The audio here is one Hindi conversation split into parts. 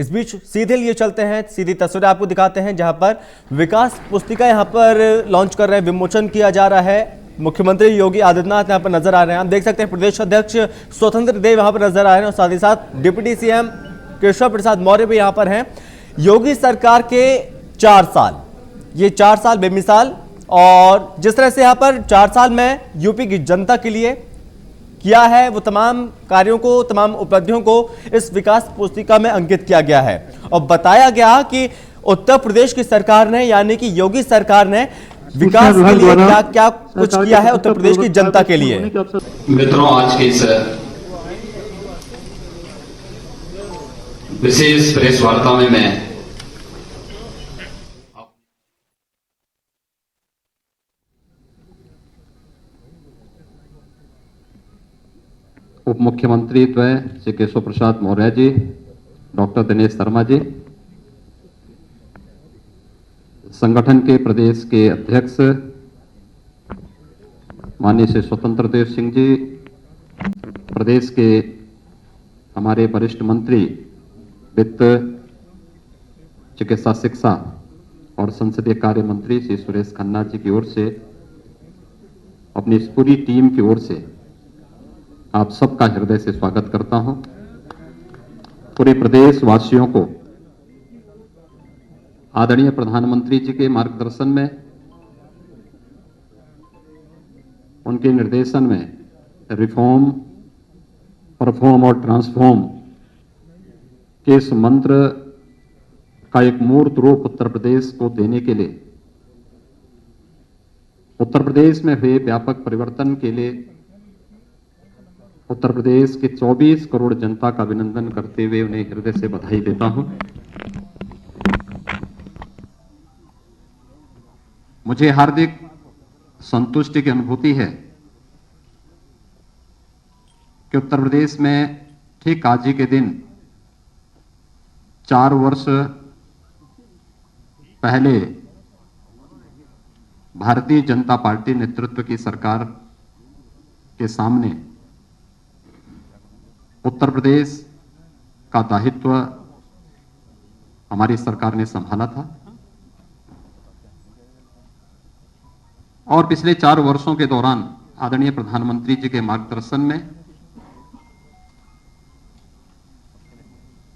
इस बीच सीधे लिए चलते हैं, सीधी तस्वीरें आपको दिखाते हैं जहां पर विकास पुस्तिका यहां पर लॉन्च कर रहे हैं, विमोचन किया जा रहा है। मुख्यमंत्री योगी आदित्यनाथ यहां पर नजर आ रहे हैं। आप देख सकते हैं प्रदेश अध्यक्ष स्वतंत्र देव यहां पर नजर आ रहे हैं और साथ ही साथ डिप्टी सीएम केशव प्रसाद मौर्य भी यहां पर हैं। योगी सरकार के 4 साल, ये 4 साल बेमिसाल, और जिस तरह से यहां पर 4 साल में यूपी की जनता के लिए किया है, वो तमाम कार्यों को, तमाम उपलब्धियों को इस विकास पुस्तिका में अंकित किया गया है और बताया गया कि उत्तर प्रदेश की सरकार ने, यानी कि योगी सरकार ने विकास के लिए क्या क्या कुछ किया है उत्तर प्रदेश की जनता के लिए। मित्रों, आज के इस विशेष प्रेस वार्ता में मैं उप मुख्यमंत्री द्वय श्री केशव प्रसाद मौर्य जी, डॉक्टर दिनेश शर्मा जी, संगठन के प्रदेश के अध्यक्ष माननीय श्री स्वतंत्र देव सिंह जी, प्रदेश के हमारे वरिष्ठ मंत्री वित्त, चिकित्सा, शिक्षा और संसदीय कार्य मंत्री श्री सुरेश खन्ना जी की ओर से, अपनी इस पूरी टीम की ओर से आप सबका हृदय से स्वागत करता हूं। पूरे प्रदेश वासियों को आदरणीय प्रधानमंत्री जी के मार्गदर्शन में, उनके निर्देशन में रिफॉर्म, परफॉर्म और ट्रांसफॉर्म के इस मंत्र का एक मूर्त रूप उत्तर प्रदेश को देने के लिए, उत्तर प्रदेश में हुए व्यापक परिवर्तन के लिए उत्तर प्रदेश के 24 करोड़ जनता का अभिनंदन करते हुए उन्हें हृदय से बधाई देता हूं। मुझे हार्दिक संतुष्टि की अनुभूति है कि उत्तर प्रदेश में ठीक आज ही के दिन 4 वर्ष पहले भारतीय जनता पार्टी नेतृत्व की सरकार के सामने उत्तर प्रदेश का दायित्व हमारी सरकार ने संभाला था और पिछले 4 वर्षों के दौरान आदरणीय प्रधानमंत्री जी के मार्गदर्शन में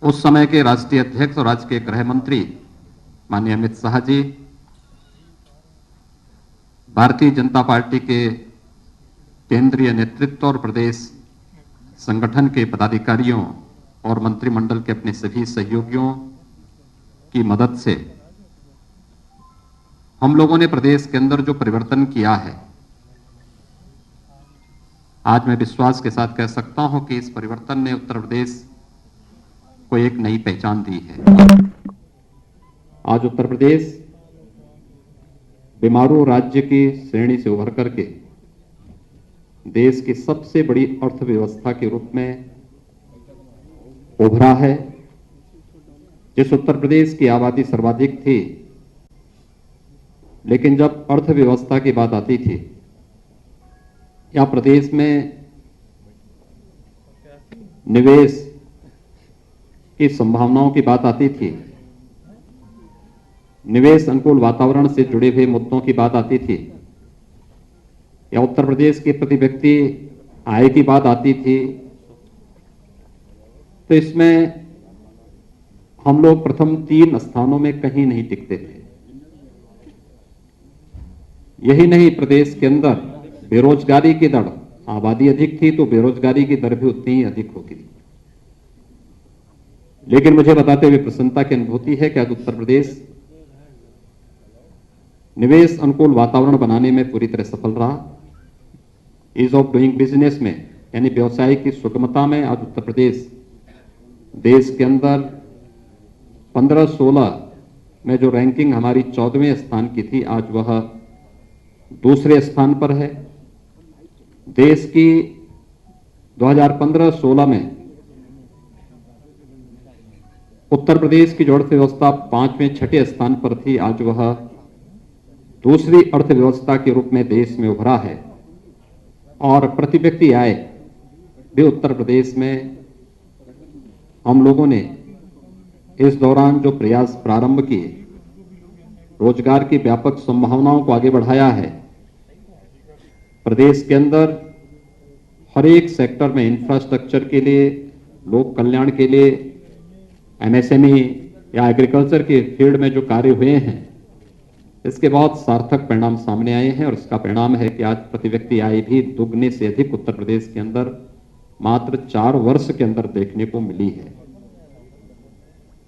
उस समय के राष्ट्रीय अध्यक्ष और राज्य के गृह मंत्री माननीय अमित शाह जी, भारतीय जनता पार्टी के केंद्रीय नेतृत्व और प्रदेश संगठन के पदाधिकारियों और मंत्रिमंडल के अपने सभी सहयोगियों की मदद से हम लोगों ने प्रदेश के अंदर जो परिवर्तन किया है, आज मैं विश्वास के साथ कह सकता हूं कि इस परिवर्तन ने उत्तर प्रदेश को एक नई पहचान दी है। आज उत्तर प्रदेश बीमारू राज्य की श्रेणी से उभर करके देश की सबसे बड़ी अर्थव्यवस्था के रूप में उभरा है। जिस उत्तर प्रदेश की आबादी सर्वाधिक थी, लेकिन जब अर्थव्यवस्था की बात आती थी या प्रदेश में निवेश की संभावनाओं की बात आती थी, निवेश अनुकूल वातावरण से जुड़े हुए मुद्दों की बात आती थी, या उत्तर प्रदेश के प्रति व्यक्ति आय की बात आती थी, तो इसमें हम लोग प्रथम 3 स्थानों में कहीं नहीं टिकते थे। यही नहीं, प्रदेश के अंदर बेरोजगारी की दर, आबादी अधिक थी तो बेरोजगारी की दर भी उतनी ही अधिक होगी। लेकिन मुझे बताते हुए प्रसन्नता की अनुभूति है कि आज उत्तर प्रदेश निवेश अनुकूल वातावरण बनाने में पूरी तरह सफल रहा। ईज ऑफ डूइंग बिजनेस में, यानी व्यवसाय की सुगमता में, आज उत्तर प्रदेश देश के अंदर 15-16 में जो रैंकिंग हमारी 14वें स्थान की थी, आज वह 2रे स्थान पर है। देश की 2015-16 में उत्तर प्रदेश की जो अर्थव्यवस्था 5वें-6ठे स्थान पर थी, आज वह दूसरी अर्थव्यवस्था के रूप में देश में उभरा है और प्रति व्यक्ति आय भी उत्तर प्रदेश में हम लोगों ने इस दौरान जो प्रयास प्रारंभ किए, रोजगार की व्यापक संभावनाओं को आगे बढ़ाया है। प्रदेश के अंदर हर एक सेक्टर में इंफ्रास्ट्रक्चर के लिए, लोक कल्याण के लिए, एमएसएमई या एग्रीकल्चर के फील्ड में जो कार्य हुए हैं, इसके बहुत सार्थक परिणाम सामने आए हैं। और इसका परिणाम है कि आज प्रति व्यक्ति आय भी दुगने से अधिक उत्तर प्रदेश के अंदर मात्र 4 वर्ष के अंदर देखने को मिली है।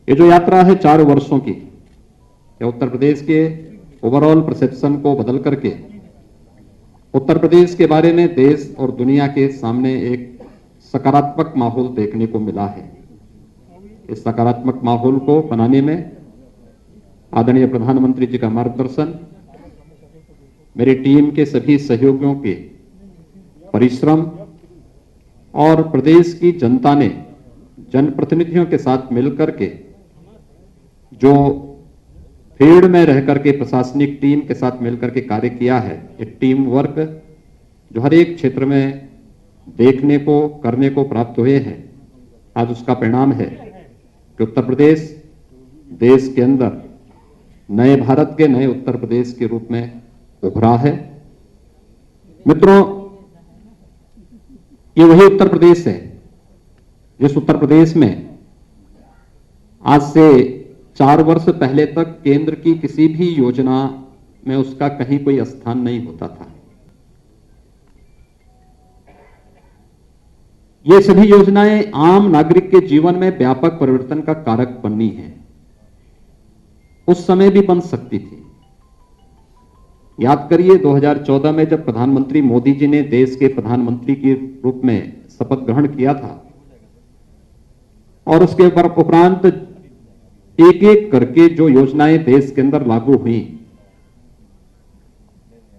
ये जो यात्रा है 4 वर्षों की, ये उत्तर प्रदेश के ओवरऑल परसेप्शन को बदल करके उत्तर प्रदेश के बारे में देश और दुनिया के सामने एक सकारात्मक माहौल देखने को मिला है। इस सकारात्मक माहौल को बनाने में आदरणीय प्रधानमंत्री जी का मार्गदर्शन, मेरी टीम के सभी सहयोगियों के परिश्रम और प्रदेश की जनता ने जनप्रतिनिधियों के साथ मिलकर के जो फील्ड में रहकर के प्रशासनिक टीम के साथ मिलकर के कार्य किया है, एक टीम वर्क जो हर एक क्षेत्र में देखने को, करने को प्राप्त हुए हैं, आज उसका परिणाम है कि उत्तर प्रदेश देश के अंदर नए भारत के, नए उत्तर प्रदेश के रूप में उभरा है। मित्रों, ये वही उत्तर प्रदेश है जिस उत्तर प्रदेश में आज से 4 वर्ष पहले तक केंद्र की किसी भी योजना में उसका कहीं कोई स्थान नहीं होता था। ये सभी योजनाएं आम नागरिक के जीवन में व्यापक परिवर्तन का कारक बनी है। उस समय भी बन सकती थी। याद करिए 2014 में जब प्रधानमंत्री मोदी जी ने देश के प्रधानमंत्री के रूप में शपथ ग्रहण किया था और उसके उपरांत एक एक करके जो योजनाएं देश के अंदर लागू हुई,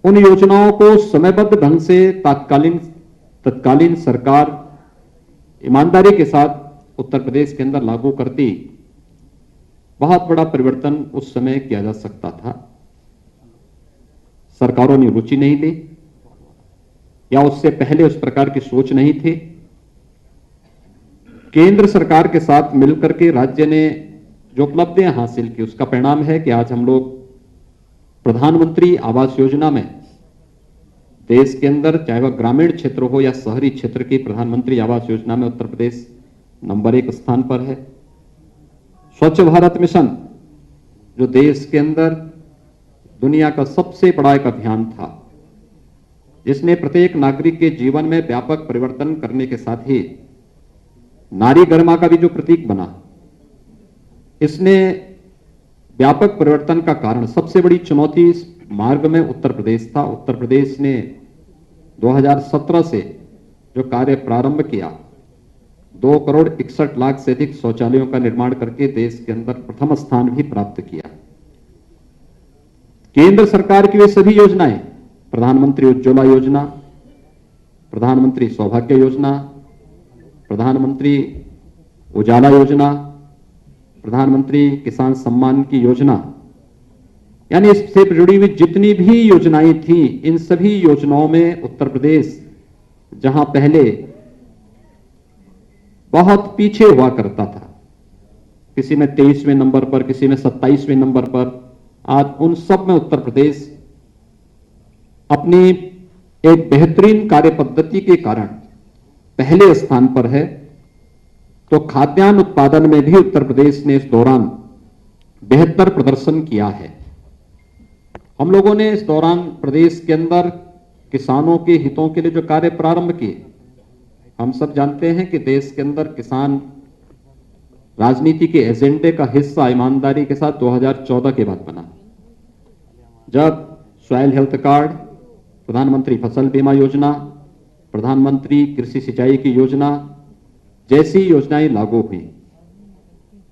उन योजनाओं को समयबद्ध ढंग से तत्कालीन सरकार ईमानदारी के साथ उत्तर प्रदेश के अंदर लागू करती, बहुत बड़ा परिवर्तन उस समय किया जा सकता था। सरकारों ने रुचि नहीं ली या उससे पहले उस प्रकार की सोच नहीं थी। केंद्र सरकार के साथ मिलकर के राज्य ने जो उपलब्धियां हासिल की, उसका परिणाम है कि आज हम लोग प्रधानमंत्री आवास योजना में देश के अंदर, चाहे वह ग्रामीण क्षेत्र हो या शहरी क्षेत्र की, प्रधानमंत्री आवास योजना में उत्तर प्रदेश नंबर 1 स्थान पर है। स्वच्छ भारत मिशन जो देश के अंदर दुनिया का सबसे बड़ा एक अभियान था, जिसने प्रत्येक नागरिक के जीवन में व्यापक परिवर्तन करने के साथ ही नारी गरिमा का भी जो प्रतीक बना, इसने व्यापक परिवर्तन का कारण, सबसे बड़ी चुनौती इस मार्ग में उत्तर प्रदेश था। उत्तर प्रदेश ने 2017 से जो कार्य प्रारंभ किया, 2,61,00,000 से अधिक शौचालयों का निर्माण करके देश के अंदर प्रथम स्थान भी प्राप्त किया। केंद्र सरकार की वे सभी योजनाएं, प्रधानमंत्री उज्ज्वला योजना, प्रधानमंत्री सौभाग्य योजना, प्रधानमंत्री उजाला योजना, प्रधानमंत्री किसान सम्मान की योजना, यानी इससे जुड़ी हुई जितनी भी योजनाएं थी, इन सभी योजनाओं में उत्तर प्रदेश जहां पहले बहुत पीछे हुआ करता था, किसी में 23वें नंबर पर, किसी में 27वें नंबर पर, आज उन सब में उत्तर प्रदेश अपनी एक बेहतरीन कार्य पद्धति के कारण पहले स्थान पर है। तो खाद्यान्न उत्पादन में भी उत्तर प्रदेश ने इस दौरान बेहतर प्रदर्शन किया है। हम लोगों ने इस दौरान प्रदेश के अंदर किसानों के हितों के लिए जो कार्य प्रारंभ किए, हम सब जानते हैं कि देश के अंदर किसान राजनीति के एजेंडे का हिस्सा ईमानदारी के साथ 2014 के बाद बना, जब सॉइल हेल्थ कार्ड, प्रधानमंत्री फसल बीमा योजना, प्रधानमंत्री कृषि सिंचाई की योजना जैसी योजनाएं लागू हुई।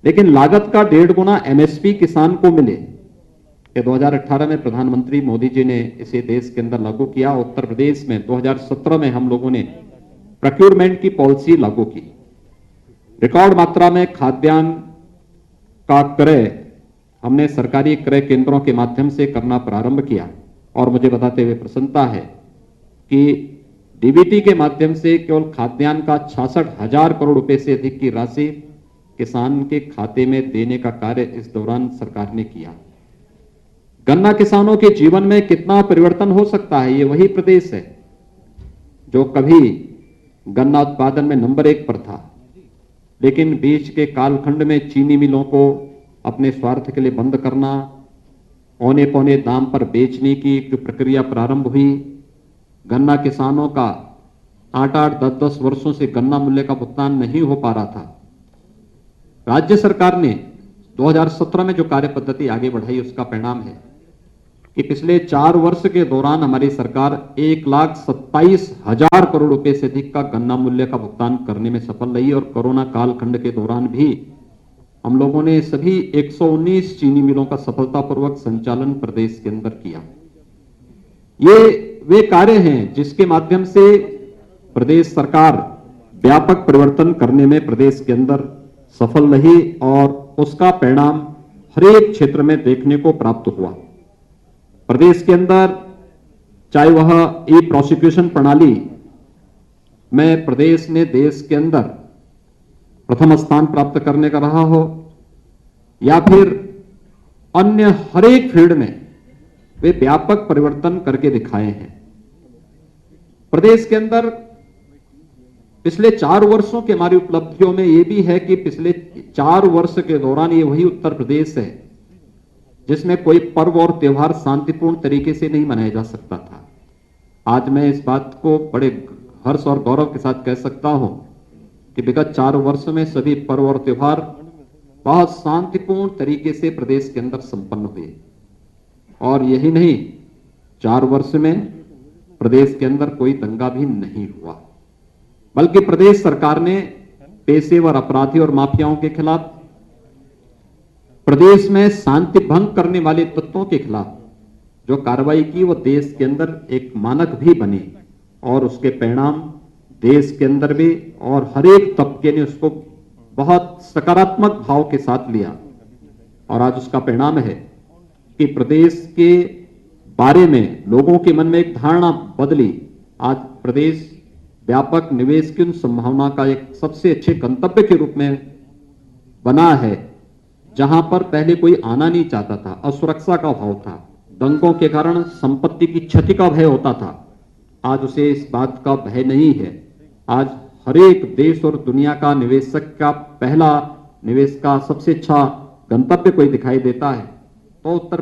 लेकिन लागत का 1.5 गुना एमएसपी किसान को मिले, कि 2018 में प्रधानमंत्री मोदी जी ने इसे देश के अंदर लागू किया। उत्तर प्रदेश में 2017 में हम लोगों ने प्रोक्योरमेंट की पॉलिसी लागू की। रिकॉर्ड मात्रा में खाद्यान्न का क्रय हमने सरकारी क्रय केंद्रों के माध्यम से करना प्रारंभ किया और मुझे बताते हुए प्रसन्नता है कि डीबीटी के माध्यम से केवल खाद्यान्न का 66,000 करोड़ रुपए से अधिक की राशि किसान के खाते में देने का कार्य इस दौरान सरकार ने किया। गन्ना किसानों के जीवन में कितना परिवर्तन हो सकता है, ये वही प्रदेश है जो कभी गन्ना उत्पादन में नंबर 1 पर था, लेकिन बीच के कालखंड में चीनी मिलों को अपने स्वार्थ के लिए बंद करना, औने पौने दाम पर बेचने की जो प्रक्रिया प्रारंभ हुई, गन्ना किसानों का 8-8, 10-10 वर्षों से गन्ना मूल्य का भुगतान नहीं हो पा रहा था। राज्य सरकार ने 2017 में जो कार्य पद्धति आगे बढ़ाई, उसका परिणाम है कि पिछले 4 वर्ष के दौरान हमारी सरकार 1,27,000 करोड़ रुपए से अधिक का गन्ना मूल्य का भुगतान करने में सफल रही। और कोरोना कालखंड के दौरान भी हम लोगों ने सभी 119 चीनी मिलों का सफलतापूर्वक संचालन प्रदेश के अंदर किया। ये वे कार्य हैं जिसके माध्यम से प्रदेश सरकार व्यापक परिवर्तन करने में प्रदेश के अंदर सफल रही और उसका परिणाम हर एक क्षेत्र में देखने को प्राप्त हुआ। प्रदेश के अंदर चाहे वह ई प्रोसिक्यूशन प्रणाली में प्रदेश ने देश के अंदर प्रथम स्थान प्राप्त करने का रहा हो, या फिर अन्य हर एक फील्ड में वे व्यापक परिवर्तन करके दिखाए हैं। प्रदेश के अंदर पिछले 4 वर्षों की हमारी उपलब्धियों में यह भी है कि पिछले 4 वर्ष के दौरान ये वही उत्तर प्रदेश है जिसमें कोई पर्व और त्योहार शांतिपूर्ण तरीके से नहीं मनाया जा सकता था। आज मैं इस बात को बड़े हर्ष और गौरव के साथ कह सकता हूं कि विगत 4 वर्ष में सभी पर्व और त्योहार बहुत शांतिपूर्ण तरीके से प्रदेश के अंदर संपन्न हुए। और यही नहीं, 4 वर्ष में प्रदेश के अंदर कोई दंगा भी नहीं हुआ, बल्कि प्रदेश सरकार ने पेशेवर अपराधी और माफियाओं के खिलाफ, प्रदेश में शांति भंग करने वाले तत्वों के खिलाफ जो कार्रवाई की वो देश के अंदर एक मानक भी बनी और उसके परिणाम देश के अंदर भी और हर एक तबके ने उसको बहुत सकारात्मक भाव के साथ लिया। और आज उसका परिणाम है कि प्रदेश के बारे में लोगों के मन में एक धारणा बदली। आज प्रदेश व्यापक निवेश की उन संभावना का एक सबसे अच्छे गंतव्य के रूप में बना है, जहां पर पहले कोई आना नहीं चाहता था, असुरक्षा का भाव था, दंगों के कारण संपत्ति की क्षति का भय होता था। आज उसे इस बात का भय नहीं है। आज हर एक देश और दुनिया का निवेशक का पहला निवेश का सबसे अच्छा गंतव्य कोई दिखाई देता है तो उत्तर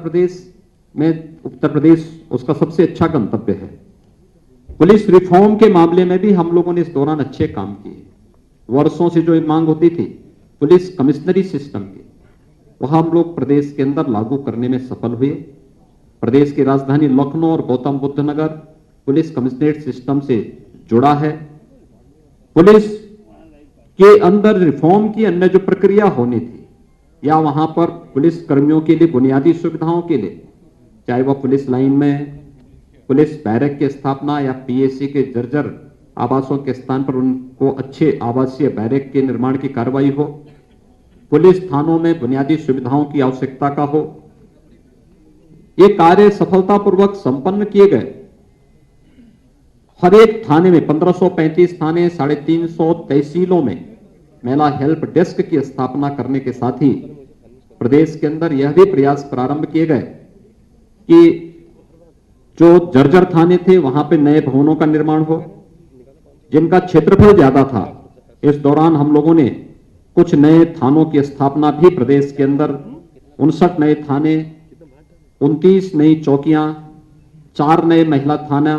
प्रदेश उसका सबसे अच्छा गंतव्य है। पुलिस रिफॉर्म के मामले में भी हम लोगों ने इस दौरान अच्छे काम किए। वर्षों से जो मांग होती थी पुलिस कमिश्नरी सिस्टम की, वह हम लोग प्रदेश के अंदर लागू करने में सफल हुए। प्रदेश की राजधानी लखनऊ और गौतम बुद्ध नगर पुलिस कमिश्नरेट सिस्टम से जुड़ा है। पुलिस के अंदर रिफॉर्म की अन्य जो प्रक्रिया होनी थी, या वहां पर पुलिस कर्मियों के लिए बुनियादी सुविधाओं के लिए, चाहे वह पुलिस लाइन में पुलिस बैरक की स्थापना या पीएससी के जर्जर आवासों के स्थान पर उनको अच्छे आवासीय बैरक के निर्माण की कार्रवाई हो, पुलिस थानों में बुनियादी सुविधाओं की आवश्यकता का हो, ये कार्य सफलतापूर्वक संपन्न किए गए। हर एक थाने में 1535 थाने, 350 तहसीलों में महिला हेल्प डेस्क की स्थापना करने के साथ ही प्रदेश के अंदर यह भी प्रयास प्रारंभ किए गए कि जो जर्जर थाने थे वहां पे नए भवनों का निर्माण हो, जिनका क्षेत्रफल ज्यादा था। इस दौरान हम लोगों ने कुछ नए थानों की स्थापना भी प्रदेश के अंदर 59 नए थाने, 29 नई चौकियां, 4 नए महिला थाना,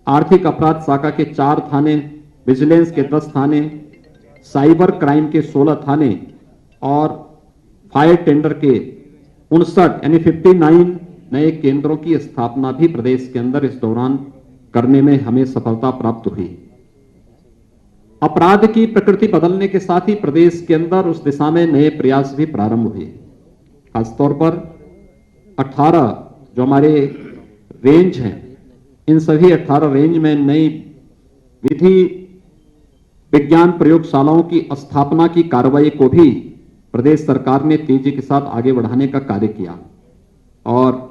आर्थिक अपराध शाखा के 4 थाने, विजिलेंस के 10 थाने, साइबर क्राइम के 16 थाने और फायर टेंडर के 59 यानी 59 नए केंद्रों की स्थापना भी प्रदेश के अंदर इस दौरान करने में हमें सफलता प्राप्त हुई। अपराध की प्रकृति बदलने के साथ ही प्रदेश के अंदर उस दिशा में नए प्रयास भी प्रारंभ हुए। खासतौर पर 18 जो हमारे रेंज हैं, इन सभी 18 रेंज में नई विधि विज्ञान प्रयोगशालाओं की स्थापना की कार्रवाई को भी प्रदेश सरकार ने तेजी के साथ आगे बढ़ाने का कार्य किया। और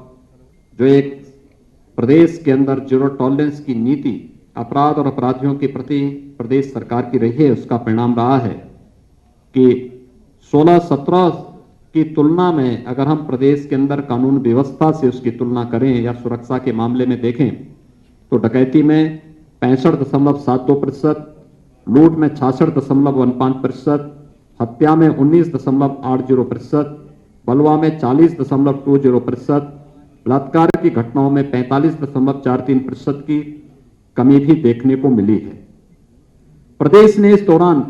जो एक प्रदेश के अंदर जीरो टॉलरेंस की नीति अपराध और अपराधियों के प्रति प्रदेश सरकार की रही है, उसका परिणाम रहा है कि 16-17 की तुलना में अगर हम प्रदेश के अंदर कानून व्यवस्था से उसकी तुलना करें या सुरक्षा के मामले में देखें तो डकैती में 65.72%, लूट में 66.15%, हत्या में 19.80%, बलवा में 40.20%, बलात्कार की घटनाओं में 45.43% की कमी भी देखने को मिली है। प्रदेश ने इस दौरान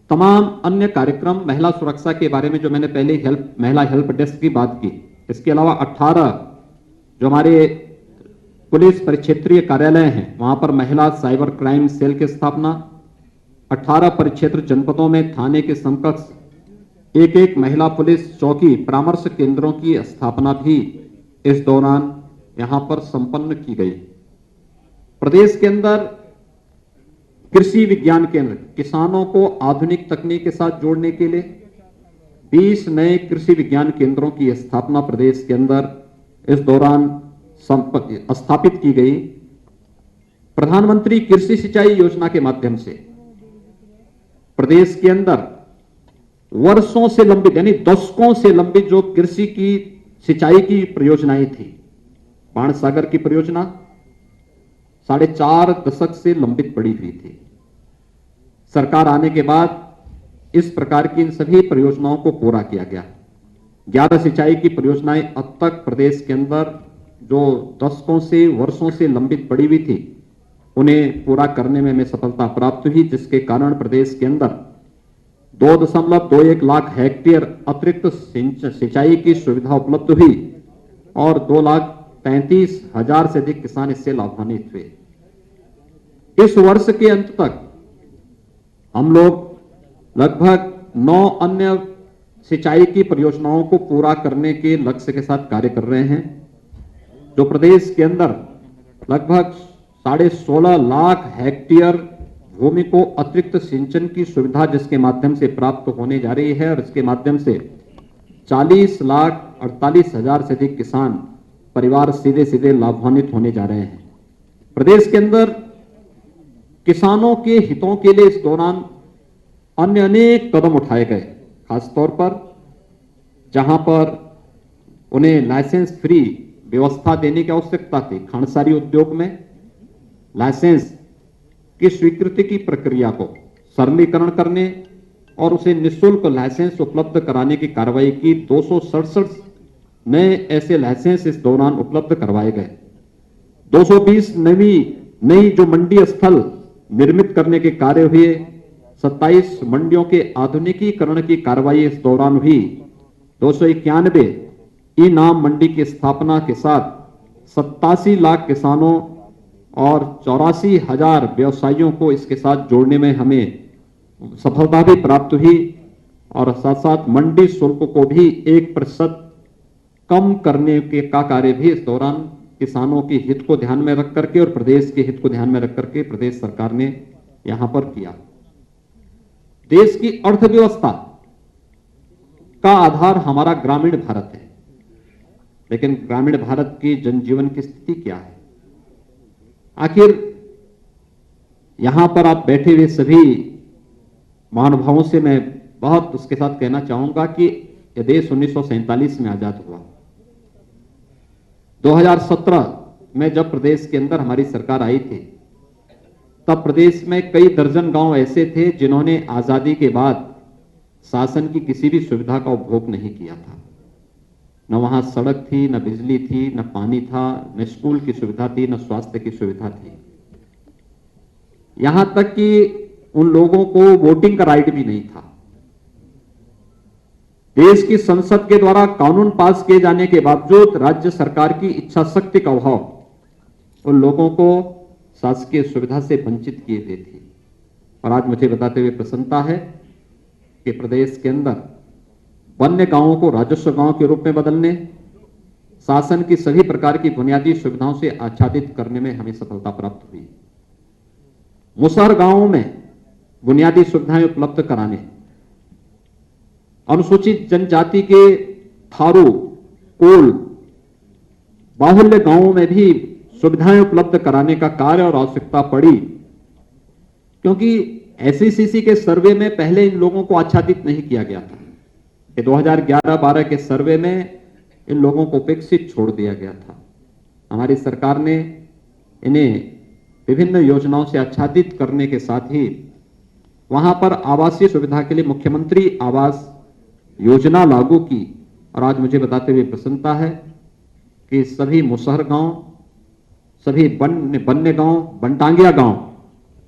तमाम अन्य कार्यक्रम, महिला सुरक्षा के बारे में जो मैंने पहले महिला हेल्प डेस्क की बात की, इसके अलावा 18 जो हमारे पुलिस परिक्षेत्रीय कार्यालय हैं वहां पर महिला साइबर क्राइम सेल की स्थापना, 18 परिक्षेत्र जनपदों में थाने के समकक्ष एक महिला पुलिस चौकी परामर्श केंद्रों की स्थापना भी इस दौरान यहां पर संपन्न की गई। प्रदेश के अंदर कृषि विज्ञान केंद्र, किसानों को आधुनिक तकनीक के साथ जोड़ने के लिए 20 नए कृषि विज्ञान केंद्रों की स्थापना प्रदेश के अंदर इस दौरान स्थापित की गई। प्रधानमंत्री कृषि सिंचाई योजना के माध्यम से प्रदेश के अंदर वर्षों से लंबित यानी दशकों से लंबित जो कृषि की सिंचाई की परियोजनाएं थी, बाणसागर की परियोजना 4.5 दशक से लंबित पड़ी हुई थी। सरकार आने के बाद इस प्रकार की इन सभी परियोजनाओं को पूरा किया गया। 11 सिंचाई की परियोजनाएं अब तक प्रदेश के अंदर जो दशकों से वर्षों से लंबित पड़ी हुई थी उन्हें पूरा करने में हमें सफलता प्राप्त हुई, जिसके कारण प्रदेश के अंदर 2.21 लाख हेक्टेयर अतिरिक्त सिंचाई की सुविधा उपलब्ध हुई और 2,33,000 से अधिक किसान इससे लाभान्वित हुए। इस वर्ष के अंत तक हम लोग लगभग 9 अन्य सिंचाई की परियोजनाओं को पूरा करने के लक्ष्य के साथ कार्य कर रहे हैं, जो प्रदेश के अंदर लगभग 16.5 लाख हेक्टेयर भूमि को अतिरिक्त सिंचन की सुविधा जिसके माध्यम से प्राप्त होने जा रही है और इसके माध्यम से 40,48,000 से अधिक किसान परिवार सीधे सीधे लाभान्वित होने जा रहे हैं। प्रदेश के अंदर किसानों के हितों के लिए इस दौरान अन्य अनेक कदम उठाए गए, खासतौर पर जहां पर उन्हें लाइसेंस फ्री व्यवस्था देने की आवश्यकता थी। खांडसारी उद्योग में लाइसेंस की स्वीकृति की प्रक्रिया को सरलीकरण करने और उसे निःशुल्क लाइसेंस उपलब्ध कराने की कार्रवाई की। 267 नए ऐसे लाइसेंस इस दौरान उपलब्ध करवाए गए। 220 नई जो मंडी स्थल निर्मित करने के कार्य हुए। 27 मंडियों के आधुनिकीकरण की कार्रवाई इस दौरान हुई। 291 ई नाम मंडी की स्थापना के साथ 87 लाख किसानों और 84,000 व्यवसायियों को इसके साथ जोड़ने में हमें सफलता भी प्राप्त हुई और साथ साथ मंडी शुल्क को भी 1% कम करने के का कार्य भी इस दौरान किसानों के हित को ध्यान में रख करके और प्रदेश के हित को ध्यान में रख करके प्रदेश सरकार ने यहां पर किया। देश की अर्थव्यवस्था का आधार हमारा ग्रामीण भारत है, लेकिन ग्रामीण भारत की जनजीवन की स्थिति क्या है? आखिर यहां पर आप बैठे हुए सभी महानुभावों से मैं बहुत उसके साथ कहना चाहूंगा कि यह देश 1947 में आजाद हुआ। 2017 में जब प्रदेश के अंदर हमारी सरकार आई थी, तब प्रदेश में कई दर्जन गांव ऐसे थे जिन्होंने आजादी के बाद शासन की किसी भी सुविधा का उपभोग नहीं किया था। न वहां सड़क थी, न बिजली थी, न पानी था, न स्कूल की सुविधा थी, न स्वास्थ्य की सुविधा थी। यहां तक कि उन लोगों को वोटिंग का राइट भी नहीं था। देश की संसद के द्वारा कानून पास किए जाने के बावजूद राज्य सरकार की इच्छा शक्ति का अभाव उन लोगों को शासकीय सुविधा से वंचित किए हुए थी। और आज मुझे बताते हुए प्रसन्नता है कि प्रदेश के अंदर वन्य गांवों को राजस्व गांव के रूप में बदलने, शासन की सभी प्रकार की बुनियादी सुविधाओं से आच्छादित करने में हमें सफलता प्राप्त हुई। मुसहर गांवों में बुनियादी सुविधाएं उपलब्ध कराने, अनुसूचित जनजाति के थारू, कोल, बाहुल्य गांवों में भी सुविधाएं उपलब्ध कराने का कार्य और आवश्यकता पड़ी, क्योंकि एसईसीसी के सर्वे में पहले इन लोगों को आच्छादित नहीं किया गया था। कि 2011-12 के सर्वे में इन लोगों को उपेक्षित छोड़ दिया गया था। हमारी सरकार ने इन्हें विभिन्न योजनाओं से आच्छादित करने के साथ ही वहां पर आवासीय सुविधा के लिए मुख्यमंत्री आवास योजना लागू की। और आज मुझे बताते हुए प्रसन्नता है कि सभी मुसहर गांव, सभी बन्ने गांव, बनटांगिया गांव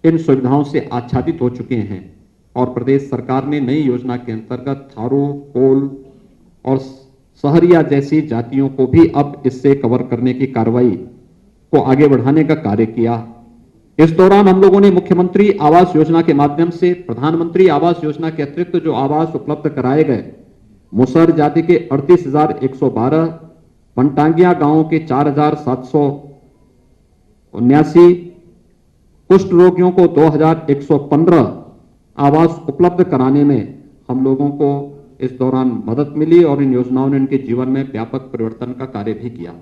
इन सुविधाओं से आच्छादित हो चुके हैं। और प्रदेश सरकार ने नई योजना के अंतर्गत थारू, कोल और सहरिया जैसी जातियों को भी अब इससे कवर करने की कार्रवाई को आगे बढ़ाने का कार्य किया। इस दौरान हम लोगों ने मुख्यमंत्री आवास योजना के माध्यम से प्रधानमंत्री आवास योजना के अतिरिक्त जो आवास उपलब्ध कराए गए, मुसहर जाति के 38,112, बनटांगिया गांव के 4,779, कुष्ठ रोगियों को 2,115 आवास उपलब्ध कराने में हम लोगों को इस दौरान मदद मिली और इन योजनाओं ने उनके जीवन में व्यापक परिवर्तन का कार्य भी किया।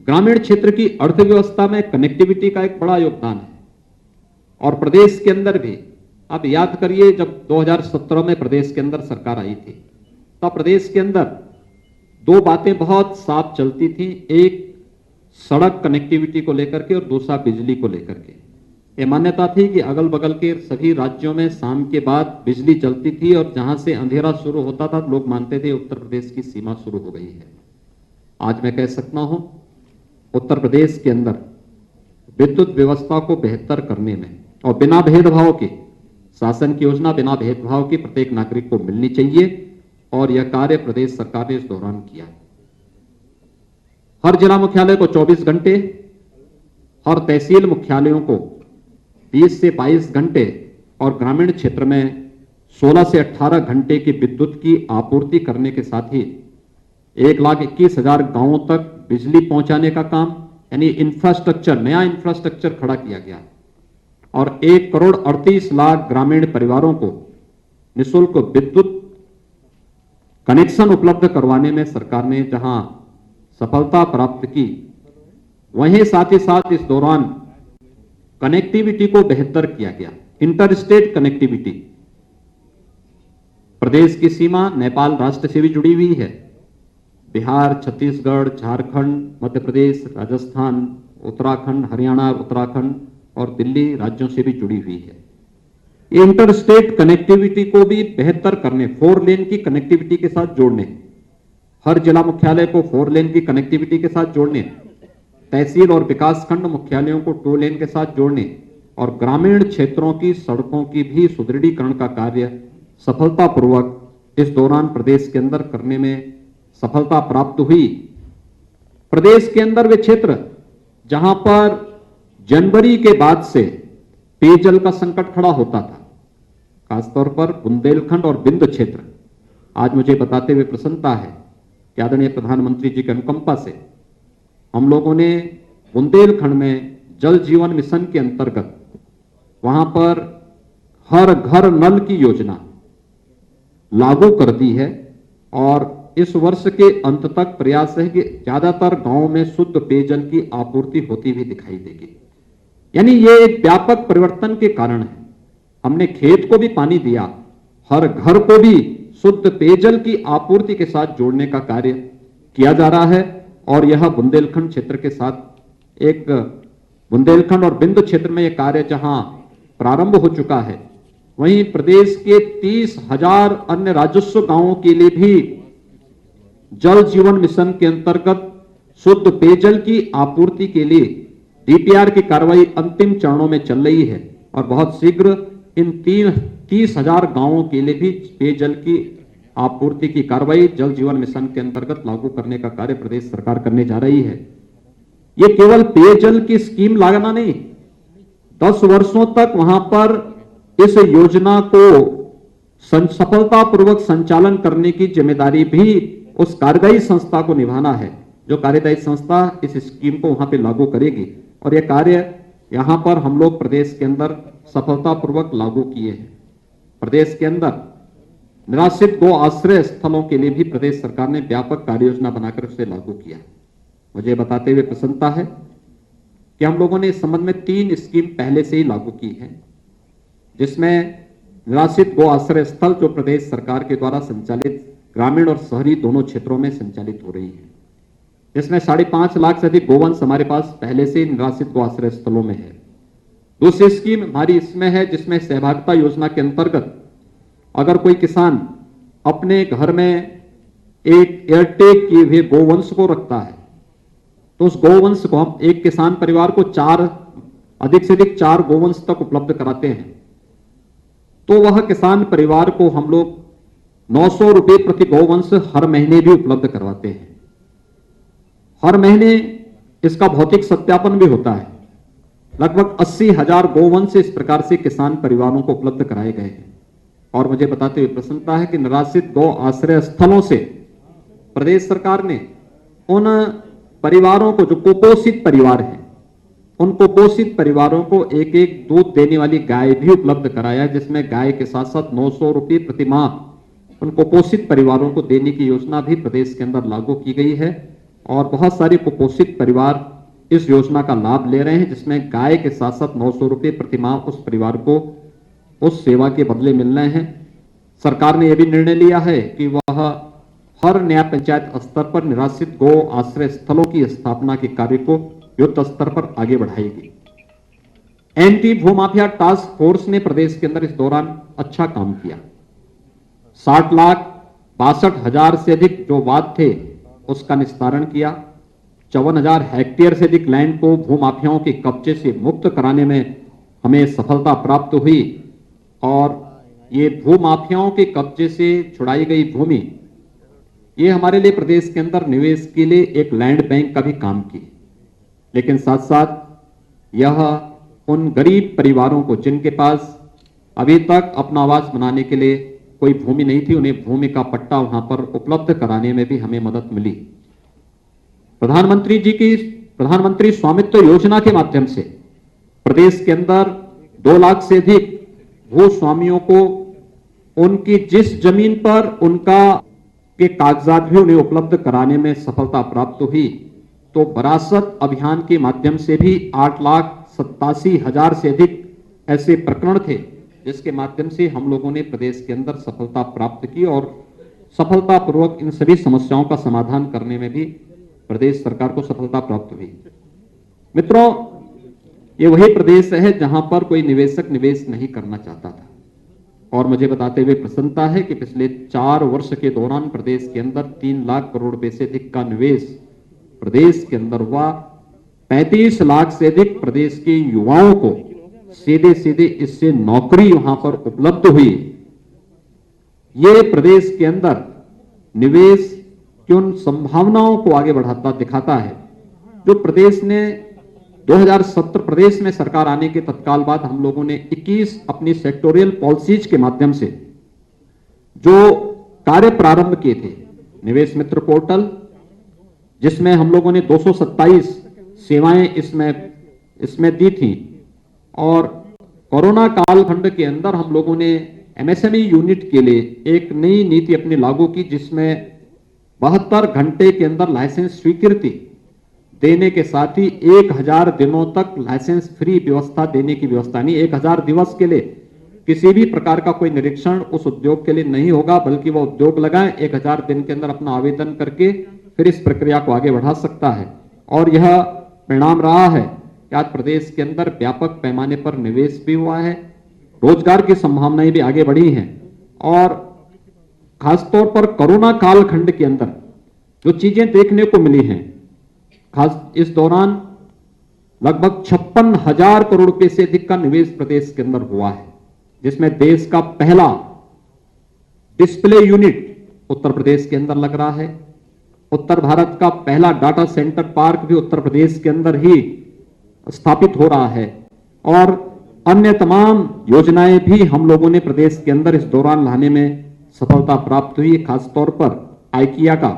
ग्रामीण क्षेत्र की अर्थव्यवस्था में कनेक्टिविटी का एक बड़ा योगदान है और प्रदेश के अंदर भी। आप याद करिए, जब 2017 में प्रदेश के अंदर सरकार आई थी तब प्रदेश के अंदर दो बातें बहुत साफ चलती थी, एक सड़क कनेक्टिविटी को लेकर के और दूसरा बिजली को लेकर के। ये मान्यता थी कि अगल बगल के सभी राज्यों में शाम के बाद बिजली चलती थी और जहां से अंधेरा शुरू होता था लोग मानते थे उत्तर प्रदेश की सीमा शुरू हो गई है। आज मैं कह सकता हूं उत्तर प्रदेश के अंदर विद्युत व्यवस्था को बेहतर करने में और बिना भेदभाव के शासन की योजना बिना भेदभाव की प्रत्येक नागरिक को मिलनी चाहिए और यह कार्य प्रदेश सरकार ने इस दौरान किया। हर जिला मुख्यालय को 24 घंटे, हर तहसील मुख्यालयों को 20 से 22 घंटे और ग्रामीण क्षेत्र में 16 से 18 घंटे की विद्युत की आपूर्ति करने के साथ ही 1,21,000 गांवों तक बिजली पहुंचाने का काम, यानी इंफ्रास्ट्रक्चर, नया इंफ्रास्ट्रक्चर खड़ा किया गया और 1,38,00,000 ग्रामीण परिवारों को निःशुल्क विद्युत कनेक्शन उपलब्ध करवाने में सरकार ने जहां सफलता प्राप्त की, वहीं साथ ही साथ इस दौरान कनेक्टिविटी को बेहतर किया गया। इंटर स्टेट कनेक्टिविटी, प्रदेश की सीमा नेपाल राष्ट्र से भी जुड़ी हुई है। बिहार, छत्तीसगढ़, झारखंड, मध्य प्रदेश, राजस्थान, उत्तराखंड, हरियाणा, उत्तराखंड और दिल्ली राज्यों से भी जुड़ी हुई है। इंटर स्टेट कनेक्टिविटी को भी बेहतर करने, 4 लेन की कनेक्टिविटी के साथ जोड़ने, हर जिला मुख्यालय को 4 लेन की कनेक्टिविटी के साथ जोड़ने, तहसील और विकासखंड मुख्यालयों को 2 लेन के साथ जोड़ने और ग्रामीण क्षेत्रों की सड़कों की भी सुदृढ़ीकरण का कार्य सफलतापूर्वक इस दौरान प्रदेश के अंदर करने में सफलता प्राप्त हुई। प्रदेश के अंदर वे क्षेत्र जहां पर जनवरी के बाद से पेयजल का संकट खड़ा होता था, खासतौर पर बुंदेलखंड और बिंद क्षेत्र, आज मुझे बताते हुए प्रसन्नता है कि आदरणीय प्रधानमंत्री जी की अनुकंपा से हम लोगों ने बुंदेलखंड में जल जीवन मिशन के अंतर्गत वहां पर हर घर नल की योजना लागू कर दी है और इस वर्ष के अंत तक प्रयास है कि ज्यादातर गांवों में शुद्ध पेयजल की आपूर्ति होती हुई दिखाई देगी। यानी ये एक व्यापक परिवर्तन के कारण है। हमने खेत को भी पानी दिया, हर घर को भी शुद्ध पेयजल की आपूर्ति के साथ जोड़ने का कार्य किया जा रहा है और यह बुंदेलखंड क्षेत्र के साथ एक बुंदेलखंड और बिंद क्षेत्र में यह कार्य जहां प्रारंभ हो चुका है, वहीं प्रदेश के 30,000 अन्य राजस्व गांवों के लिए भी जल जीवन मिशन के अंतर्गत शुद्ध पेयजल की आपूर्ति के लिए डीपीआर की कार्रवाई अंतिम चरणों में चल रही है और बहुत शीघ्र इन 30,000 गांवों के लिए भी पेयजल की आपूर्ति की कार्रवाई जल जीवन मिशन के अंतर्गत लागू करने का कार्य प्रदेश सरकार करने जा रही है। ये केवल पेयजल की स्कीम लागना नहीं, 10 वर्षों तक वहां पर इस योजना को सफलतापूर्वक संचालन करने की जिम्मेदारी भी उस कार्यदायी संस्था को निभाना है, जो कार्यदायी संस्था इस स्कीम को वहां पे लागू करेगी और यह कार्य यहां पर हम लोग प्रदेश के अंदर सफलतापूर्वक लागू किए हैं। प्रदेश के अंदर निराश्रित 2 आश्रय स्थलों के लिए भी प्रदेश सरकार ने व्यापक कार्य योजना बनाकर उसे लागू किया। मुझे बताते हुए प्रसन्नता है कि हम लोगों ने इस संबंध में 3 स्कीम पहले से ही लागू की है, जिसमें निराश्रित गो आश्रय स्थल जो प्रदेश सरकार के द्वारा संचालित ग्रामीण और शहरी दोनों क्षेत्रों में संचालित हो रही है, जिसमें 5.5 लाख से अधिक गोवंश हमारे पास पहले से निराश्रित गो आश्रय स्थलों में है। दूसरी स्कीम हमारी इसमें है, जिसमें सहभागिता योजना के अंतर्गत अगर कोई किसान अपने घर में एक एयरटेग किए हुए गोवंश को रखता है, तो उस गोवंश को हम एक किसान परिवार को अधिक से अधिक 4 गोवंश तक उपलब्ध कराते हैं, तो वह किसान परिवार को हम लोग 900 रुपए प्रति गोवंश हर महीने भी उपलब्ध करवाते हैं। हर महीने इसका भौतिक सत्यापन भी होता है। लगभग 80,000 गोवंश इस प्रकार से किसान परिवारों को उपलब्ध कराए गए हैं। और मुझे बताते हुए प्रसन्नता है कि निराश्रित गौ आश्रय स्थलों से प्रदेश सरकार ने उन परिवारों को, जो कुपोषित परिवार हैं, उन कुपोषित परिवारों को एक एक दूध देने वाली गाय भी उपलब्ध कराया है, जिसमें गाय के साथ साथ 900 रुपये प्रति माह उन कुपोषित परिवारों को देने की योजना भी प्रदेश के अंदर लागू की गई है। और बहुत सारे कुपोषित परिवार इस योजना का लाभ ले रहे हैं, जिसमें गाय के साथ साथ 900 रुपये प्रति माह उस परिवार को उस सेवा के बदले मिल रहे हैं। सरकार ने यह भी निर्णय लिया है कि वह हर न्याय पंचायत स्तर पर निराश्रित गो आश्रय स्थलों की स्थापना के कार्य को युद्ध स्तर पर आगे बढ़ाएगी। एंटी भूमाफिया टास्क फोर्स ने प्रदेश के अंदर इस दौरान अच्छा काम किया। 60,62,000 से अधिक जो वाद थे उसका निस्तारण किया। 54,000 हेक्टेयर से अधिक लैंड को भूमाफियाओं के कब्जे से मुक्त कराने में हमें सफलता प्राप्त हुई। और ये भूमाफियाओं के कब्जे से छुड़ाई गई भूमि, ये हमारे लिए प्रदेश के अंदर निवेश के लिए एक लैंड बैंक का भी काम की। लेकिन साथ साथ यह उन गरीब परिवारों को, जिनके पास अभी तक अपना आवास बनाने के लिए कोई भूमि नहीं थी, उन्हें भूमि का पट्टा वहां पर उपलब्ध कराने में भी हमें मदद मिली। प्रधानमंत्री स्वामित्व योजना के माध्यम से प्रदेश के अंदर 2 लाख से अधिक भू स्वामियों को उनकी जिस जमीन पर उनका के कागजात भी उन्हें उपलब्ध कराने में सफलता प्राप्त हुई। तो वरासत अभियान के माध्यम से भी 8,87,000 से अधिक ऐसे प्रकरण थे, जिसके माध्यम से हम लोगों ने प्रदेश के अंदर सफलता प्राप्त की और सफलतापूर्वक इन सभी समस्याओं का समाधान करने में भी प्रदेश सरकार को सफलता प्राप्त हुई। मित्रों, ये वही प्रदेश है जहां पर कोई निवेशक निवेश नहीं करना चाहता था। और मुझे बताते हुए प्रसन्नता है कि पिछले 4 वर्ष के दौरान प्रदेश के अंदर 3 लाख करोड़ रुपए से अधिक का निवेश प्रदेश के अंदर हुआ। 35 लाख से अधिक प्रदेश के युवाओं को सीधे सीधे इससे नौकरी वहां पर उपलब्ध हुई। ये प्रदेश के अंदर निवेश की उन संभावनाओं को आगे बढ़ाता दिखाता है, जो प्रदेश ने 2017 प्रदेश में सरकार आने के तत्काल बाद हम लोगों ने 21 अपनी सेक्टोरियल पॉलिसीज के माध्यम से जो कार्य प्रारंभ किए थे। निवेश मित्र पोर्टल, जिसमें हम लोगों ने 227 सेवाएं इसमें दी थी। और कोरोना कालखंड के अंदर हम लोगों ने एमएसएमई यूनिट के लिए एक नई नीति अपनी लागू की, जिसमें 72 घंटे के अंदर लाइसेंस स्वीकृति देने के साथ ही 1000 दिनों तक लाइसेंस फ्री व्यवस्था देने की व्यवस्था नहीं। 1000 दिवस के लिए किसी भी प्रकार का कोई निरीक्षण उस उद्योग के लिए नहीं होगा, बल्कि वह उद्योग लगाए 1000 दिन के अंदर अपना आवेदन करके फिर इस प्रक्रिया को आगे बढ़ा सकता है। और यह परिणाम रहा है कि आज प्रदेश के अंदर व्यापक पैमाने पर निवेश भी हुआ है, रोजगार की संभावनाएं भी आगे बढ़ी हैं। और खासतौर पर कोरोना कालखंड के अंदर जो चीजें देखने को मिली हैं, खास इस दौरान लगभग 56,000 करोड़ रुपए से अधिक का निवेश प्रदेश के अंदर हुआ है, जिसमें देश का पहला डिस्प्ले यूनिट उत्तर प्रदेश के अंदर लग रहा है। उत्तर भारत का पहला डाटा सेंटर पार्क भी उत्तर प्रदेश के अंदर ही स्थापित हो रहा है। और अन्य तमाम योजनाएं भी हम लोगों ने प्रदेश के अंदर इस दौरान लाने में सफलता प्राप्त हुई। खासतौर पर आइकिया का,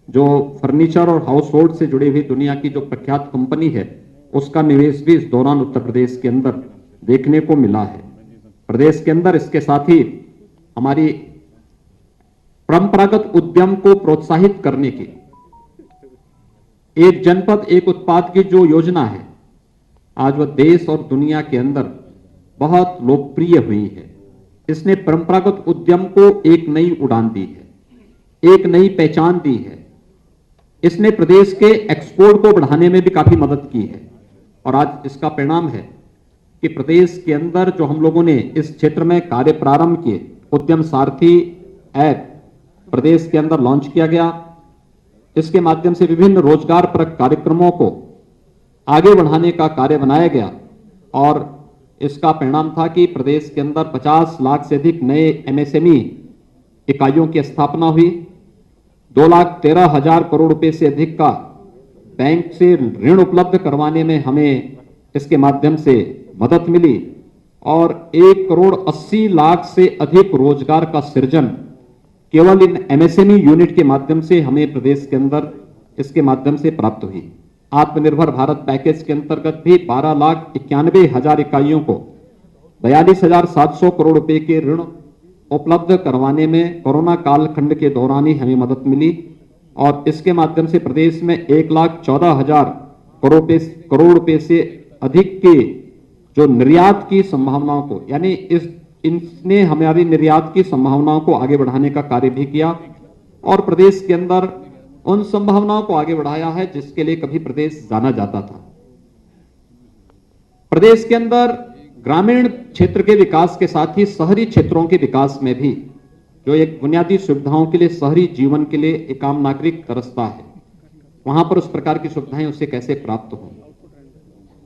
जो फर्नीचर और हाउस होल्ड से जुड़ी हुई दुनिया की जो प्रख्यात कंपनी है, उसका निवेश भी इस दौरान उत्तर प्रदेश के अंदर देखने को मिला है। प्रदेश के अंदर इसके साथ ही हमारी परंपरागत उद्यम को प्रोत्साहित करने की एक जनपद एक उत्पाद की जो योजना है, आज वह देश और दुनिया के अंदर बहुत लोकप्रिय हुई है। इसने परंपरागत उद्यम को एक नई उड़ान दी है, एक नई पहचान दी है। इसने प्रदेश के एक्सपोर्ट को बढ़ाने में भी काफी मदद की है और आज इसका परिणाम है कि प्रदेश के अंदर जो हम लोगों ने इस क्षेत्र में कार्य प्रारंभ किए, उद्यम सारथी ऐप प्रदेश के अंदर लॉन्च किया गया। इसके माध्यम से विभिन्न रोजगार परक कार्यक्रमों को आगे बढ़ाने का कार्य बनाया गया और इसका परिणाम था कि प्रदेश के अंदर 50 लाख से अधिक नए एमएसएमई इकाइयों की स्थापना हुई। 2,13,000 करोड़ रुपए से अधिक का बैंक से ऋण उपलब्ध करवाने में हमें इसके माध्यम से मदद मिली और 1,80,00,000 से अधिक रोजगार का सृजन केवल इन एमएसएमई यूनिट के माध्यम से हमें प्रदेश के अंदर इसके माध्यम से प्राप्त हुई। आत्मनिर्भर भारत पैकेज के अंतर्गत भी 12,91,000 इकाइयों को 42,700 करोड़ रुपए के ऋण उपलब्ध करवाने में कोरोना कालखंड के दौरान ही हमें मदद मिली और इसके माध्यम से प्रदेश में 1,14,000 करोड़ रुपए से अधिक के जो निर्यात की संभावनाओं को, यानी इसने हमारी निर्यात की संभावनाओं को आगे बढ़ाने का कार्य भी किया और प्रदेश के अंदर उन संभावनाओं को आगे बढ़ाया है जिसके लिए कभी प्रदेश जाना जाता था। प्रदेश के अंदर ग्रामीण क्षेत्र के विकास के साथ ही शहरी क्षेत्रों के विकास में भी जो एक बुनियादी सुविधाओं के लिए, शहरी जीवन के लिए एक आम नागरिक तरसता है, वहां पर उस प्रकार की सुविधाएं उसे कैसे प्राप्त हो।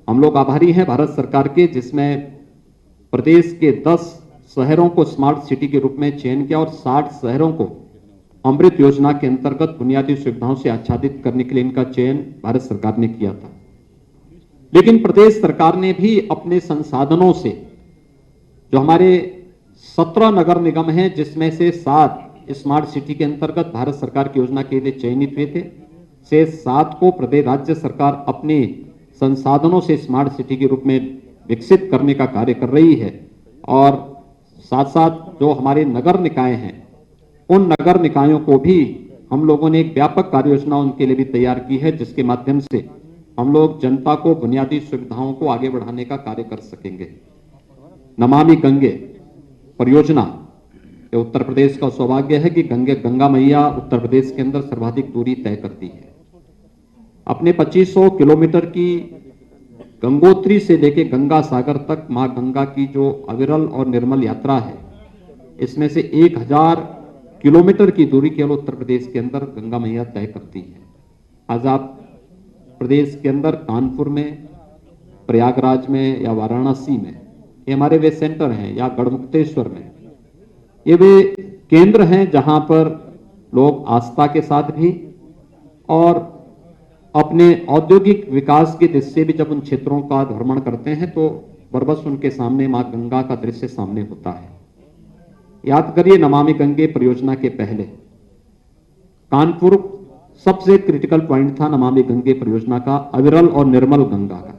हम लोग आभारी हैं भारत सरकार के, जिसमें प्रदेश के 10 शहरों को स्मार्ट सिटी के रूप में चयन किया और 60 शहरों को अमृत योजना के अंतर्गत बुनियादी सुविधाओं से आच्छादित करने के लिए इनका चयन भारत सरकार ने किया था। लेकिन प्रदेश सरकार ने भी अपने संसाधनों से जो हमारे 17 नगर निगम हैं, जिसमें से 7 स्मार्ट सिटी के अंतर्गत भारत सरकार की योजना के लिए चयनित हुए थे, से 7 को प्रदेश राज्य सरकार अपने संसाधनों से स्मार्ट सिटी के रूप में विकसित करने का कार्य कर रही है और साथ साथ जो हमारे नगर निकाय हैं, उन नगर निकायों को भी हम लोगों ने एक व्यापक कार्य योजना उनके लिए भी तैयार की है, जिसके माध्यम से हम लोग जनता को बुनियादी सुविधाओं को आगे बढ़ाने का कार्य कर सकेंगे। नमामि गंगे परियोजना, ये उत्तर प्रदेश का सौभाग्य है कि गंगा मैया उत्तर प्रदेश के अंदर सर्वाधिक दूरी तय करती है। अपने 2500 किलोमीटर की गंगोत्री से लेके गंगा सागर तक मां गंगा की जो अविरल और निर्मल यात्रा है, इसमें से 1000 किलोमीटर की दूरी केवल उत्तर प्रदेश के अंदर गंगा मैया तय करती है। आज आप प्रदेश के अंदर कानपुर में, प्रयागराज में या वाराणसी में, ये हमारे वे सेंटर हैं, या गढ़मुक्तेश्वर में, ये वे केंद्र हैं जहां पर लोग आस्था के साथ भी और अपने औद्योगिक विकास की दृष्टि से भी जब उन क्षेत्रों का भ्रमण करते हैं तो बरबस उनके सामने मां गंगा का दृश्य सामने होता है। याद करिए, नमामि गंगे परियोजना के पहले कानपुर सबसे क्रिटिकल पॉइंट था नमामि गंगे परियोजना का, अविरल और निर्मल गंगा का।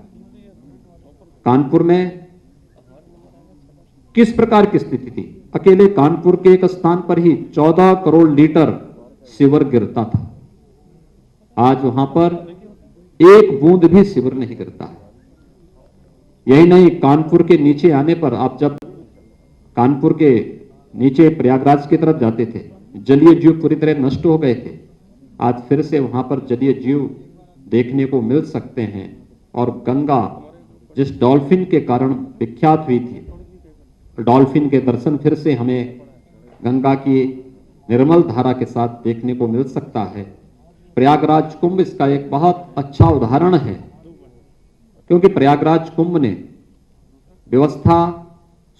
कानपुर में किस प्रकार की स्थिति थी? अकेले कानपुर के एक स्थान पर ही 14 करोड़ लीटर सीवर गिरता था। आज वहां पर एक बूंद भी सीवर नहीं गिरता है। यही नहीं, कानपुर के नीचे आने पर, आप जब कानपुर के नीचे प्रयागराज की तरफ जाते थे, जलीय जीव पूरी तरह नष्ट हो गए थे। आज फिर से वहां पर जलीय जीव देखने को मिल सकते हैं और गंगा जिस डॉल्फिन के कारण विख्यात हुई थी, डॉल्फिन के दर्शन फिर से हमें गंगा की निर्मल धारा के साथ देखने को मिल सकता है। प्रयागराज कुंभ इसका एक बहुत अच्छा उदाहरण है, क्योंकि प्रयागराज कुंभ ने व्यवस्था,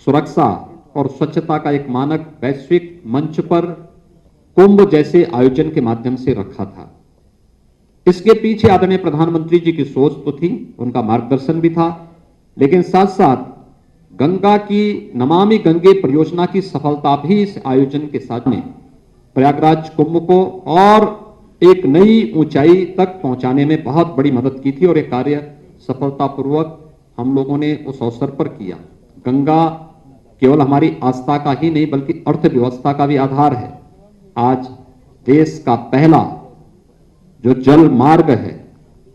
सुरक्षा और स्वच्छता का एक मानक वैश्विक मंच पर कुंभ जैसे आयोजन के माध्यम से रखा था। इसके पीछे आदरणीय प्रधानमंत्री जी की सोच तो थी, उनका मार्गदर्शन भी था, लेकिन साथ साथ गंगा की नमामि गंगे परियोजना की सफलता भी इस आयोजन के साथ में प्रयागराज कुंभ को और एक नई ऊंचाई तक पहुंचाने में बहुत बड़ी मदद की थी और यह कार्य सफलतापूर्वक हम लोगों ने उस अवसर पर किया। गंगा केवल हमारी आस्था का ही नहीं बल्कि अर्थव्यवस्था का भी आधार है। आज देश का पहला जो जल मार्ग है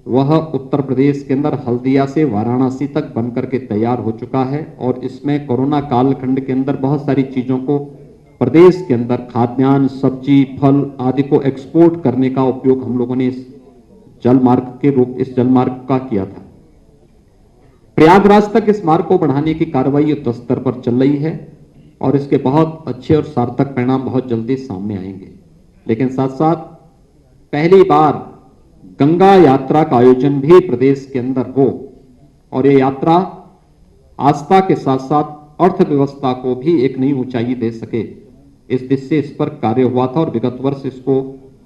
वह उत्तर प्रदेश के अंदर हल्दिया से वाराणसी तक बनकर के तैयार हो चुका है और इसमें कोरोना कालखंड के अंदर बहुत सारी चीजों को प्रदेश के अंदर खाद्यान्न, सब्जी, फल आदि को एक्सपोर्ट करने का उपयोग हम लोगों ने इस जलमार्ग का किया था। प्रयागराज तक इस मार्ग को बढ़ाने की कार्रवाई युद्ध स्तर पर चल रही है और इसके बहुत अच्छे और सार्थक परिणाम बहुत जल्दी सामने आएंगे। लेकिन साथ साथ पहली बार गंगा यात्रा का आयोजन भी प्रदेश के अंदर हो और ये यात्रा आस्था के साथ साथ अर्थव्यवस्था को भी एक नई ऊंचाई दे सके, इस दिशा से इस पर कार्य हुआ था और विगत वर्ष इसको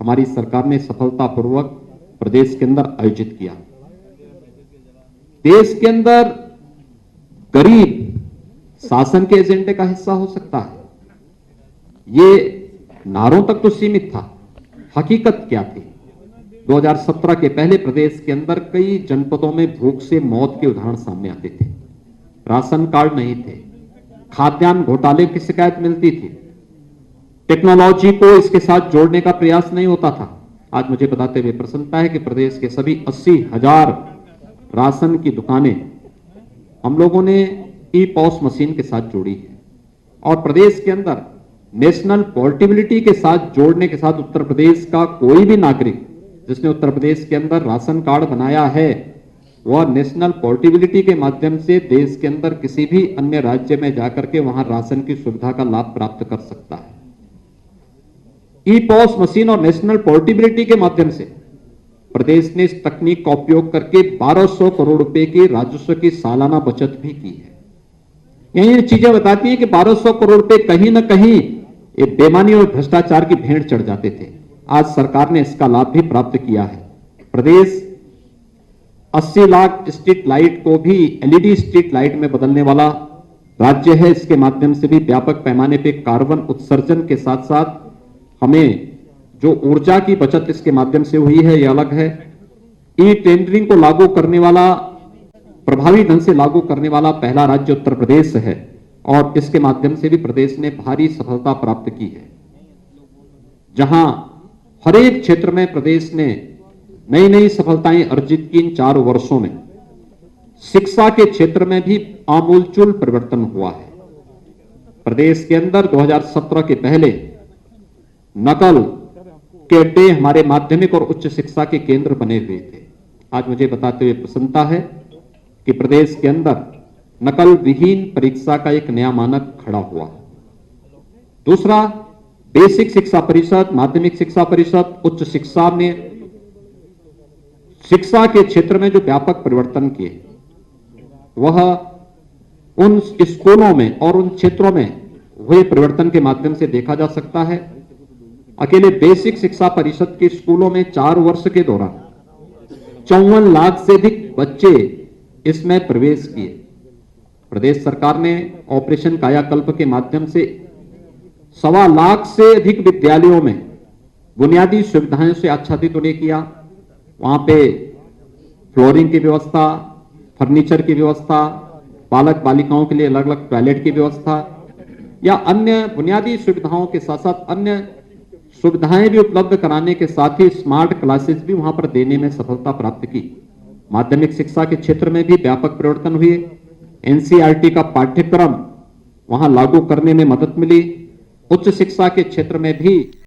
हमारी सरकार ने सफलतापूर्वक प्रदेश के अंदर आयोजित किया। देश के अंदर गरीब शासन के एजेंडे का हिस्सा हो सकता है, ये नारों तक तो सीमित था। हकीकत क्या थी? 2017 के पहले प्रदेश के अंदर कई जनपदों में भूख से मौत के उदाहरण सामने आते थे। राशन कार्ड नहीं थे, खाद्यान्न घोटाले की शिकायत मिलती थी, टेक्नोलॉजी को इसके साथ जोड़ने का प्रयास नहीं होता था। आज मुझे बताते हुए प्रसन्नता है कि प्रदेश के सभी 80,000 राशन की दुकानें हम लोगों ने ई-पॉस मशीन के साथ जोड़ी है और प्रदेश के अंदर नेशनल पोर्टेबिलिटी के साथ जोड़ने के साथ उत्तर प्रदेश का कोई भी नागरिक जिसने उत्तर प्रदेश के अंदर राशन कार्ड बनाया है वह नेशनल पोर्टेबिलिटी के माध्यम से देश के अंदर किसी भी अन्य राज्य में जाकर के वहां राशन की सुविधा का लाभ प्राप्त कर सकता है। ई-पॉस मशीन और नेशनल पोर्टेबिलिटी के माध्यम से प्रदेश ने इस तकनीक का उपयोग करके 1200 करोड़ रुपए की राजस्व की सालाना बचत भी की है। ये चीजें बताती हैं कि 1200 करोड़ रुपए कहीं ना कहीं ये बेईमानी और भ्रष्टाचार की भेंट चढ़ जाते थे। आज सरकार ने इसका लाभ भी प्राप्त किया है। प्रदेश 80 लाख स्ट्रीट लाइट को भी एलईडी स्ट्रीट लाइट में बदलने वाला राज्य है। इसके माध्यम से भी व्यापक पैमाने पर कार्बन उत्सर्जन के साथ साथ हमें जो ऊर्जा की बचत इसके माध्यम से हुई है यह अलग है। ई टेंडरिंग को लागू करने वाला, प्रभावी ढंग से लागू करने वाला पहला राज्य उत्तर प्रदेश है और इसके माध्यम से भी प्रदेश ने भारी सफलता प्राप्त की है। जहां हर एक क्षेत्र में प्रदेश ने नई नई सफलताएं अर्जित की इन 4 वर्षों में शिक्षा के क्षेत्र में भी आमूलचूल परिवर्तन हुआ है। प्रदेश के अंदर 2017 के पहले नकल के अड्डे हमारे माध्यमिक और उच्च शिक्षा के केंद्र बने हुए थे। आज मुझे बताते हुए प्रसन्नता है कि प्रदेश के अंदर नकल विहीन परीक्षा का एक नया मानक खड़ा हुआ है। दूसरा, बेसिक शिक्षा परिषद, माध्यमिक शिक्षा परिषद, उच्च शिक्षा में शिक्षा के क्षेत्र में जो व्यापक परिवर्तन किए वह उन स्कूलों में और उन क्षेत्रों में हुए परिवर्तन के माध्यम से देखा जा सकता है। अकेले बेसिक शिक्षा परिषद के स्कूलों में 4 वर्ष के दौरान 54 लाख से अधिक बच्चे इसमें प्रवेश किए। प्रदेश सरकार ने ऑपरेशन कायाकल्प के माध्यम से 1.25 लाख से अधिक विद्यालयों में बुनियादी सुविधाएं से आच्छादित उन्हें किया। वहां पे फ्लोरिंग की व्यवस्था, फर्नीचर की व्यवस्था, बालक बालिकाओं के लिए अलग अलग टॉयलेट की व्यवस्था या अन्य बुनियादी सुविधाओं के साथ साथ अन्य सुविधाएं भी उपलब्ध कराने के साथ ही स्मार्ट क्लासेस भी वहां पर देने में सफलता प्राप्त की। माध्यमिक शिक्षा के क्षेत्र में भी व्यापक परिवर्तन हुए। एनसीईआरटी का पाठ्यक्रम वहां लागू करने में मदद मिली। उच्च शिक्षा के क्षेत्र में भी